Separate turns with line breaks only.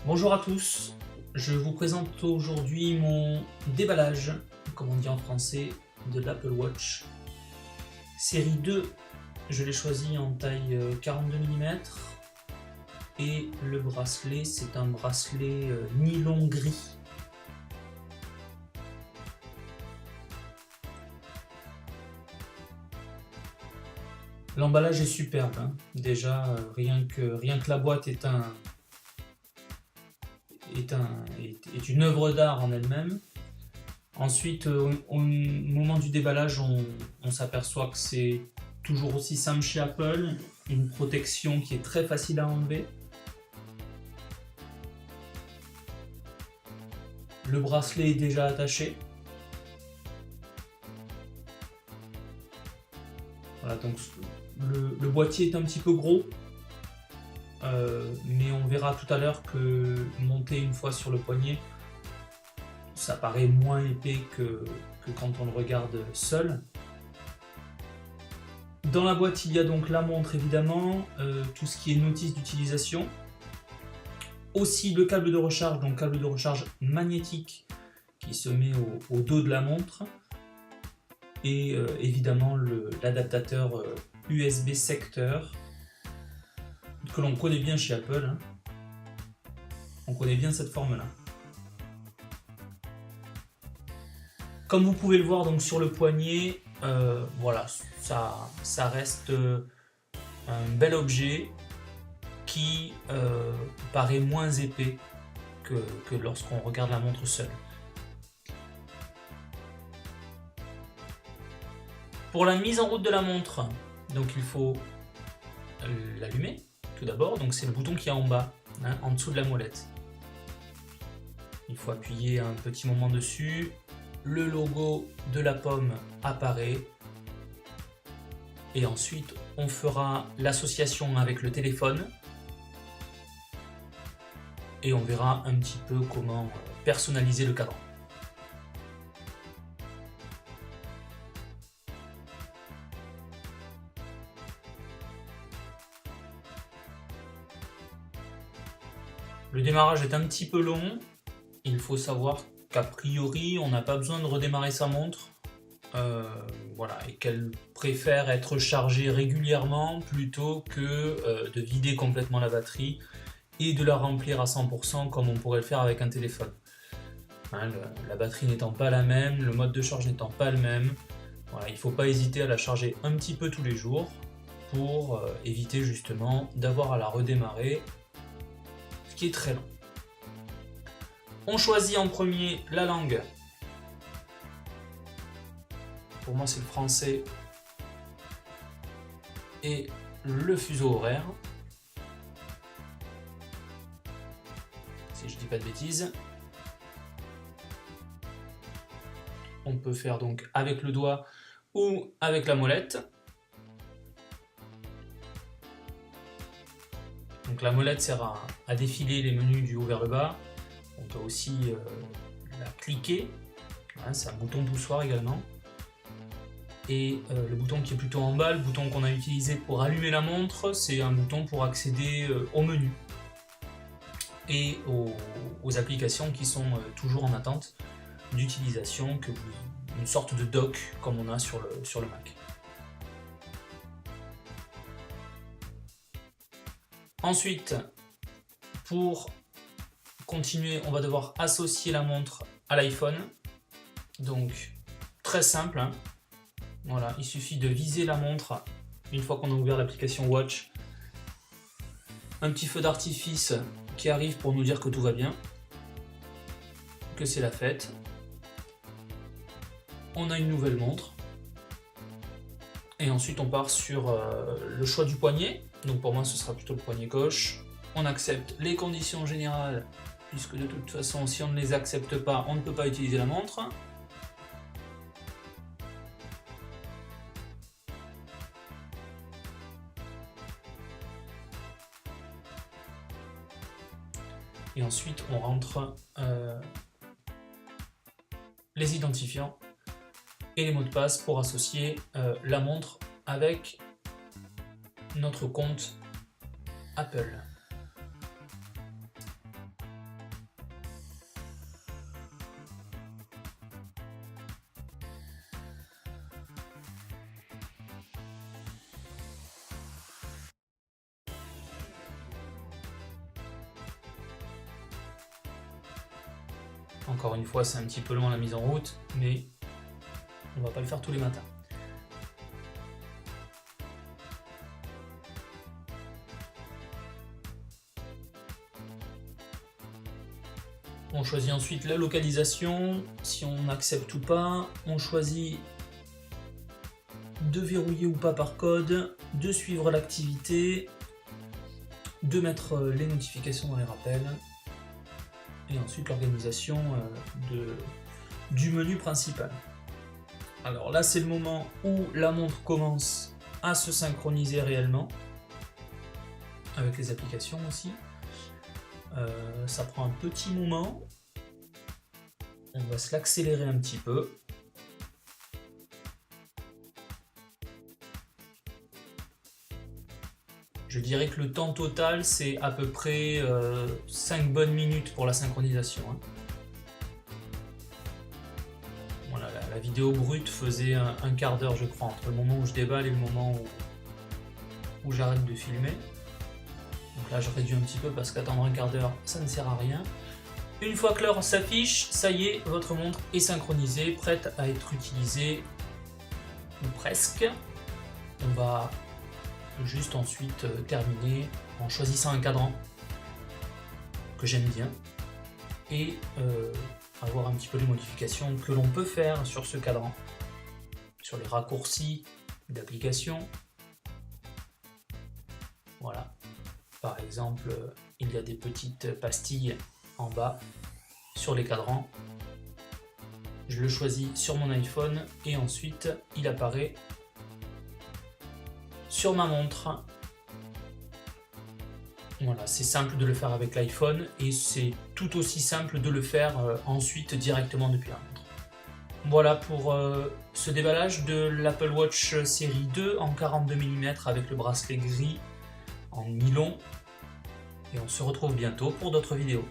Bonjour à tous, je vous présente aujourd'hui mon déballage, comme on dit en français, de l'Apple Watch série 2. Je l'ai choisi en taille 42 mm et le bracelet, c'est un bracelet nylon gris. L'emballage est superbe, hein. Déjà rien que la boîte est une œuvre d'art en elle-même. Ensuite, au moment du déballage, on s'aperçoit que c'est toujours aussi simple chez Apple, une protection qui est très facile à enlever. Le bracelet est déjà attaché. Voilà, donc le boîtier est un petit peu gros, mais on verra tout à l'heure que monté une fois sur le poignet, ça paraît moins épais que quand on le regarde seul. Dans la boîte, il y a donc la montre évidemment, tout ce qui est notice d'utilisation. Aussi le câble de recharge, donc câble de recharge magnétique qui se met au dos de la montre. Et évidemment l'adaptateur USB secteur que l'on connaît bien chez Apple, hein. On connaît bien cette forme là. Comme vous pouvez le voir donc sur le poignet, voilà, ça reste un bel objet qui paraît moins épais que lorsqu'on regarde la montre seule. Pour la mise en route de la montre, donc il faut l'allumer tout d'abord, donc c'est le bouton qui est en bas, hein, en dessous de la molette. Il faut appuyer un petit moment dessus, le logo de la pomme apparaît, et ensuite on fera l'association avec le téléphone, et on verra un petit peu comment personnaliser le cadran. Le démarrage est un petit peu long. Il faut savoir qu'a priori, on n'a pas besoin de redémarrer sa montre. Voilà, et qu'elle préfère être chargée régulièrement plutôt que de vider complètement la batterie et de la remplir à 100% comme on pourrait le faire avec un téléphone. Hein, la batterie n'étant pas la même, le mode de charge n'étant pas le même, voilà, il ne faut pas hésiter à la charger un petit peu tous les jours pour éviter justement d'avoir à la redémarrer, ce qui est très long. On choisit en premier la langue. Pour moi, c'est le français et le fuseau horaire, si je dis pas de bêtises. On peut faire donc avec le doigt ou avec la molette. Donc la molette sert à défiler les menus du haut vers le bas. On peut aussi la cliquer, hein, c'est un bouton poussoir également. Et le bouton qui est plutôt en bas, le bouton qu'on a utilisé pour allumer la montre, c'est un bouton pour accéder au menu et aux applications qui sont toujours en attente d'utilisation, une sorte de dock comme on a sur le Mac. Ensuite, pour continuer, on va devoir associer la montre à l'iPhone. Donc très simple, hein. Voilà, il suffit de viser la montre une fois qu'on a ouvert l'application Watch. Un petit feu d'artifice qui arrive pour nous dire que tout va bien, que c'est la fête. On a une nouvelle montre. Et ensuite on part sur le choix du poignet. Donc pour moi ce sera plutôt le poignet gauche. On accepte les conditions générales, puisque de toute façon si on ne les accepte pas, on ne peut pas utiliser la montre. Et ensuite on rentre les identifiants et les mots de passe pour associer la montre avec notre compte Apple. Encore une fois, c'est un petit peu long la mise en route, mais on va pas le faire tous les matins. On choisit ensuite la localisation, si on accepte ou pas. On choisit de verrouiller ou pas par code, de suivre l'activité, de mettre les notifications dans les rappels, et ensuite l'organisation du menu principal. Alors là, c'est le moment où la montre commence à se synchroniser réellement, avec les applications aussi. Ça prend un petit moment. On va se l'accélérer un petit peu. Je dirais que le temps total, c'est à peu près 5 bonnes minutes pour la synchronisation. Voilà, la vidéo brute faisait un quart d'heure, je crois, entre le moment où je déballe et le moment où j'arrête de filmer. Donc là, je réduis un petit peu parce qu'attendre un quart d'heure, ça ne sert à rien. Une fois que l'heure s'affiche, ça y est, votre montre est synchronisée, prête à être utilisée, ou presque. On va juste ensuite terminer en choisissant un cadran que j'aime bien et avoir un petit peu les modifications que l'on peut faire sur ce cadran, sur les raccourcis d'application. Voilà. Par exemple, il y a des petites pastilles en bas sur les cadrans. Je le choisis sur mon iPhone et ensuite il apparaît sur ma montre. Voilà, c'est simple de le faire avec l'iPhone et c'est tout aussi simple de le faire ensuite directement depuis la montre. Voilà pour ce déballage de l'Apple Watch série 2 en 42 mm avec le bracelet gris en nylon. Et on se retrouve bientôt pour d'autres vidéos.